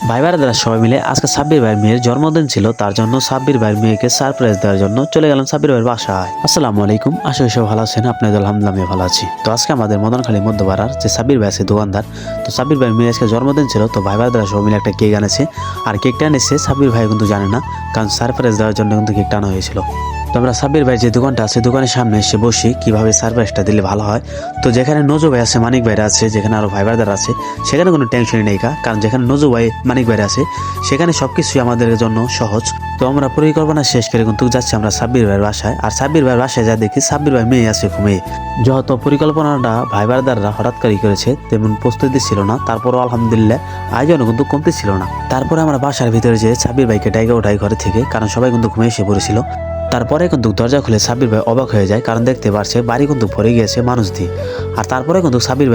ভাই ব্রাদাররা সবাই মিলে আজকে সাব্বির ভাইয়ের মেয়ের জন্মদিন ছিল, তার জন্য সাব্বির ভাইয়ের মেয়েকে সারপ্রাইজ দেওয়ার জন্য চলে গেলাম সাব্বির ভাইয়ের বাসায়। আসসালামু আলাইকুম, আশা করি সব ভালো আছেন। আপনাদের আলহামদুলিল্লাহ আমি ভালো আছি। তো আজকে আমাদের মদনখালী মধ্যপাড়ার যে সাব্বির ভাই আছে দোকানদার, তো সাব্বির ভাইয়ের মেয়ে আজকে জন্মদিন ছিল, তো ভাই ব্রাদাররা সবাই মিলে একটা কেক আনেছে। আর কেকটা এনেছে সাব্বির ভাই কিন্তু জানে না, কারণ সারপ্রাইজ দেওয়ার জন্য কিন্তু কেকটা আনা হয়েছিল। তো আমরা সাব্বির ভাই যে দোকানটা আছে দোকানের সামনে এসে বসি কিভাবে সারপ্রাইজটা দিলে ভালো হয়। তো যেখানে নজু ভাই আছে, মানিক ভাইরা আছে, যেখানে আরো ভাই ব্রাদার আছে, সেখানে কোনো টেনশনই নেই, কারণ যেখানে নজু ভাই মানিক ভাইরা আছে সেখানে সবকিছুই আমাদের জন্য সহজ। তো আমরা পরিকল্পনা শেষ করে কিন্তু যাচ্ছি আমরা সাব্বির ভাইয়ের বাসায়। আর সাব্বির ভাইয়ের বাসায় যা দেখি সাব্বির ভাই মেয়ে আছে ঘুমিয়ে। যেহেতু পরিকল্পনাটা ভাই ব্রাদাররা হঠাৎ করেই করেছে, তেমন প্রস্তুতি ছিল না, তারপরও আলহামদুলিল্লাহ আয়োজনও কিন্তু কমতি ছিল না। তারপরে আমরা বাসার ভিতরে যে সাব্বির ভাইকে ডাইকে ওঠাই ঘরে থেকে, কারণ সবাই কিন্তু ঘুমিয়ে এসে পড়েছিল। তারপরে কিন্তু দরজা খুলে সাব্বির ভাই অবাক হয়ে যায়, কারণ দেখতে পারছে বাড়ি কিন্তু ভরে গিয়েছে মানুষ দিয়ে। আর তারপরে কিন্তু সাব্বির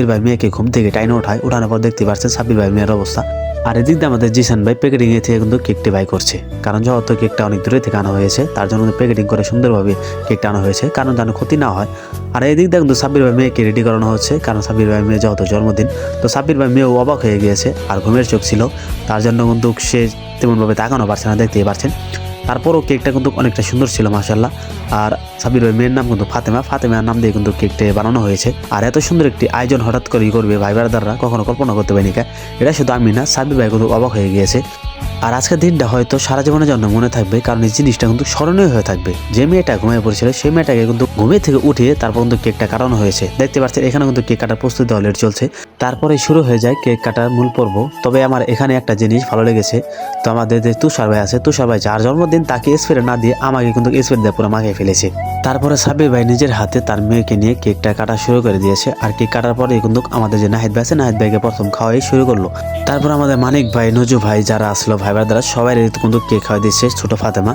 ভাই মেয়েকে ঘুম থেকে টাইনে উঠানোর পর দেখতে পাচ্ছেন সাব্বির ভাই মেয়ের অবস্থা। আর এদিক দিয়ে আমাদের জিসান ভাই প্যাকেটিং এ থেকে কিন্তু কেকটি বাই করছে, কারণ যেহেতু কেকটা অনেক দূরে থেকে আনা হয়েছে তার জন্য প্যাকেটিং করে সুন্দরভাবে কেকটা আনা হয়েছে, কারণ যেন ক্ষতি না হয়। আর এদিক দিয়ে কিন্তু সাব্বির ভাই মেয়েকে রেডি করানো হচ্ছে, কারণ সাব্বির ভাই মেয়ে যেহেতু জন্মদিন, তো সাব্বির ভাই মেয়েও অবাক হয়ে গিয়েছে আর ঘুমের চোখ ছিল, তার জন্য কিন্তু সে তেমনভাবে তাকানো পারছে না, দেখতেই পারছেন। তারপরও কেকটা কিন্তু অনেকটা সুন্দর ছিল মাশাআল্লাহ। আর সাব্বির ভাই মেয়ের নাম কিন্তু ফাতেমার নাম দিয়ে কিন্তু কেকটা বানানো হয়েছে। আর এত সুন্দর একটি আয়োজন হঠাৎ করেই করবে ভাই ব্রাদাররা কখনো কল্পনা করতে পারিনি। এটা শুধু আমি না, সাব্বির ভাই কিন্তু অবাক হয়ে গিয়েছে। আর আজকের দিনটা হয়তো সারা জীবনের জন্য মনে থাকবে, কারণ এই জিনিসটা কিন্তু স্মরণীয় হয়ে থাকবে। যে মেয়েটা ঘুমিয়ে পড়েছিল সেই মেয়েটাকে কিন্তু ঘুমিয়ে থেকে উঠিয়ে তারপর কিন্তু কেকটা কাটানো হয়েছে। দেখতে পাচ্ছেন এখানে কিন্তু কেক কাটার প্রস্তুতি অলরেডি চলছে। তারপরে শুরু হয়ে যায় কেক কাটার মূল পর্ব। তবে আমার এখানে একটা জিনিস ভালো লেগেছে, তো আমাদের যে তুষার ভাই আছে, তুষার ভাই যার জন্মদিন তাকে স্প্রে না দিয়ে আমাকে কিন্তু স্প্রে দিয়ে পুরো মাখিয়ে ফেলেছে। তারপরে সাব্বির ভাই নিজের হাতে তার মেয়েকে নিয়ে কেকটা কাটা শুরু করে দিয়েছে। আর কেক কাটার পরে কিন্তু আমাদের যে নাহিদ ভাই আছে, নাহিদ ভাইকে প্রথম খাওয়াই শুরু করলো। তারপর আমাদের মানিক ভাই, নজু ভাই যারা আসলো ভাই ব্রাদাররা সবাই কিন্তু কেক খাওয়াই দিচ্ছে ছোট ফাতেমা।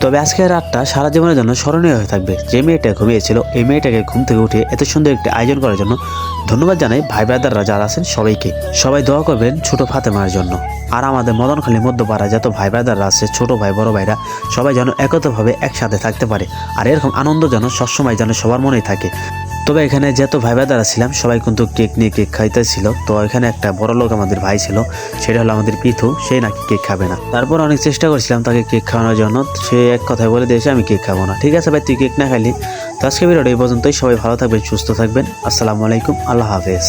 তবে আজকের রাতটা সারা জীবনের জন্য স্মরণীয় হয়ে থাকবে। যে মেয়েটা ঘুমিয়েছিল এই মেয়েটাকে ঘুম থেকে উঠে এত সুন্দর একটি আয়োজন করার জন্য ধন্যবাদ জানাই ভাই ব্রাদাররা যারা আছেন সবাইকে। সবাই দোয়া করবেন ছোট ফাতেমার জন্য। আর আমাদের মদনখালী মধ্যপাড়ায় যত ভাই ব্রাদাররা আছে, ছোট ভাই বড় ভাইরা সবাই যেন একত্রভাবে একসাথে থাকতে পারে। আর এরকম আনন্দ যেন সবসময় যেন সবার মনেই থাকে। তবে এখানে যত ভাই ব্রাদাররা ছিলাম সবাই কিন্তু কেক নিয়ে কেক খাইতেছিল। তো এখানে একটা বড় লোক আমাদের ভাই ছিল, সেটা হলো আমাদের পিথু, সে নাকি কেক খাবে না। তারপর অনেক চেষ্টা করছিলাম তাকে কেক খাওয়ানোর জন্য, সে এক কথায় বলে দিয়েছে আমি কেক খাবো না। ঠিক আছে ভাই, তুই কেক না খাইলি। তো আজকে ভিডিওটা এই পর্যন্তই। সবাই ভালো থাকবেন, সুস্থ থাকবেন। আসসালামু আলাইকুম, আল্লাহ হাফেজ।